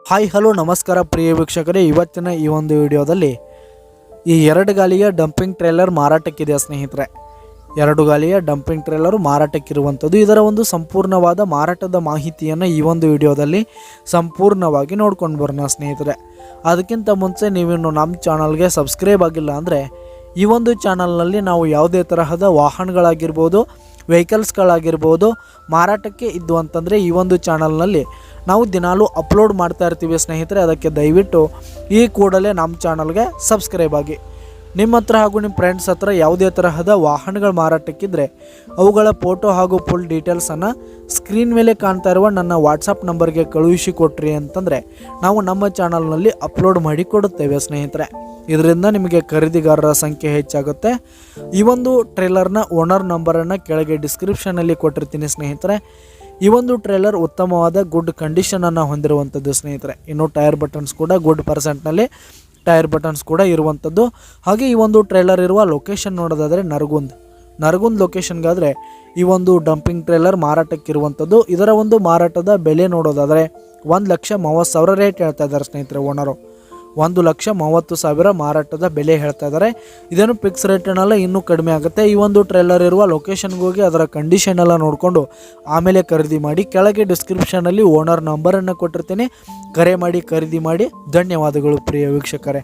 Hi hello ನಮಸ್ಕಾರ ಪ್ರಿಯ ವೀಕ್ಷಕರೇ, ಇವತ್ತಿನ ಈ ಒಂದು ವಿಡಿಯೋದಲ್ಲಿ ಈ 2 ಗಾಲಿಯ ಡಂಪಿಂಗ್ ಟ್ರೇಲರ್ ಮಾರಾಟಕ್ಕಿದೆ ಸ್ನೇಹಿತರೆ. 2 ಗಾಲಿಯ ಡಂಪಿಂಗ್ ಟ್ರೇಲರ್ ಮಾರಾಟಕ್ಕಿರುವಂಥದ್ದು. ಇದರ ಒಂದು ಸಂಪೂರ್ಣವಾದ ಮಾರಾಟದ ಮಾಹಿತಿಯನ್ನು ಈ ಒಂದು ವಿಡಿಯೋದಲ್ಲಿ ಸಂಪೂರ್ಣವಾಗಿ ನೋಡ್ಕೊಂಡು ಬರೋಣ ಸ್ನೇಹಿತರೆ. ಅದಕ್ಕಿಂತ ಮುಂಚೆ ನೀವಿನ್ನು ನಮ್ಮ ಚಾನಲ್ಗೆ ಸಬ್ಸ್ಕ್ರೈಬ್ ಆಗಿಲ್ಲ ಅಂದರೆ ಈ ಒಂದು ಚಾನಲ್ನಲ್ಲಿ ನಾವು ಯಾವುದೇ ತರಹದ ವಾಹನಗಳಾಗಿರ್ಬೋದು, ವೆಹಿಕಲ್ಸ್ಗಳಾಗಿರ್ಬೋದು ಮಾರಾಟಕ್ಕೆ ಇದ್ದು ಅಂತಂದರೆ ಈ ಒಂದು ಚಾನಲ್ನಲ್ಲಿ ನಾವು ದಿನಾಲೂ ಅಪ್ಲೋಡ್ ಮಾಡ್ತಾ ಇರ್ತೀವಿ ಸ್ನೇಹಿತರೆ. ಅದಕ್ಕೆ ದಯವಿಟ್ಟು ಈ ಕೂಡಲೇ ನಮ್ಮ ಚಾನಲ್ಗೆ ಸಬ್ಸ್ಕ್ರೈಬ್ ಆಗಿ. ನಿಮ್ಮ ಹತ್ರ ಹಾಗೂ ನಿಮ್ಮ ಫ್ರೆಂಡ್ಸ್ ಹತ್ರ ಯಾವುದೇ ತರಹದ ವಾಹನಗಳು ಮಾರಾಟಕ್ಕಿದ್ದರೆ ಅವುಗಳ ಫೋಟೋ ಹಾಗೂ ಫುಲ್ ಡೀಟೇಲ್ಸನ್ನು ಸ್ಕ್ರೀನ್ ಮೇಲೆ ಕಾಣ್ತಾ ಇರುವ ನನ್ನ ವಾಟ್ಸಪ್ ನಂಬರ್ಗೆ ಕಳುಹಿಸಿ ಕೊಟ್ರಿ ಅಂತಂದರೆ ನಾವು ನಮ್ಮ ಚಾನಲ್ನಲ್ಲಿ ಅಪ್ಲೋಡ್ ಮಾಡಿ ಕೊಡುತ್ತೇವೆ ಸ್ನೇಹಿತರೆ. ಇದರಿಂದ ನಿಮಗೆ ಖರೀದಿಗಾರರ ಸಂಖ್ಯೆ ಹೆಚ್ಚಾಗುತ್ತೆ. ಈ ಒಂದು ಟ್ರೇಲರ್ನ ಓನರ್ ನಂಬರನ್ನು ಕೆಳಗೆ ಡಿಸ್ಕ್ರಿಪ್ಷನಲ್ಲಿ ಕೊಟ್ಟಿರ್ತೀನಿ ಸ್ನೇಹಿತರೆ. ಈ ಒಂದು ಟ್ರೇಲರ್ ಉತ್ತಮವಾದ ಗುಡ್ ಕಂಡೀಷನನ್ನು ಹೊಂದಿರುವಂಥದ್ದು ಸ್ನೇಹಿತರೆ. ಇನ್ನು ಟೈರ್ ಬಟನ್ಸ್ ಕೂಡ ಗುಡ್ ಪರ್ಸೆಂಟ್ನಲ್ಲಿ ಟೈರ್ ಬಟನ್ಸ್ ಕೂಡ ಇರುವಂಥದ್ದು. ಹಾಗೆ ಈ ಒಂದು ಟ್ರೇಲರ್ ಇರುವ ಲೊಕೇಶನ್ ನೋಡೋದಾದರೆ ನರಗುಂದ್ ಲೊಕೇಶನ್ಗಾದರೆ ಈ ಒಂದು ಡಂಪಿಂಗ್ ಟ್ರೇಲರ್ ಮಾರಾಟಕ್ಕಿರುವಂಥದ್ದು. ಇದರ ಒಂದು ಮಾರಾಟದ ಬೆಲೆ ನೋಡೋದಾದರೆ 1,30,000 ರೇಟ್ ಹೇಳ್ತಾ ಇದ್ದಾರೆ ಸ್ನೇಹಿತರೆ. ಓನರು 1,30,000 ಮಾರಾಟದ ಬೆಲೆ ಹೇಳ್ತಾ ಇದ್ದಾರೆ. ಇದೇನು ಫಿಕ್ಸ್ ರೇಟ್ ಏನಲ್ಲ, ಇನ್ನೂ ಕಡಿಮೆ ಆಗುತ್ತೆ. ಈ ಒಂದು ಟ್ರೇಲರ್ ಇರುವ ಲೊಕೇಶನ್ಗೆ ಹೋಗಿ ಅದರ ಕಂಡೀಷನ್ ಎಲ್ಲ ನೋಡಿಕೊಂಡು ಆಮೇಲೆ ಖರೀದಿ ಮಾಡಿ. ಕೆಳಗೆ ಡಿಸ್ಕ್ರಿಪ್ಷನಲ್ಲಿ ಓನರ್ ನಂಬರನ್ನು ಕೊಟ್ಟಿರ್ತೀನಿ, ಕರೆ ಮಾಡಿ ಖರೀದಿ ಮಾಡಿ. ಧನ್ಯವಾದಗಳು ಪ್ರಿಯ ವೀಕ್ಷಕರೇ.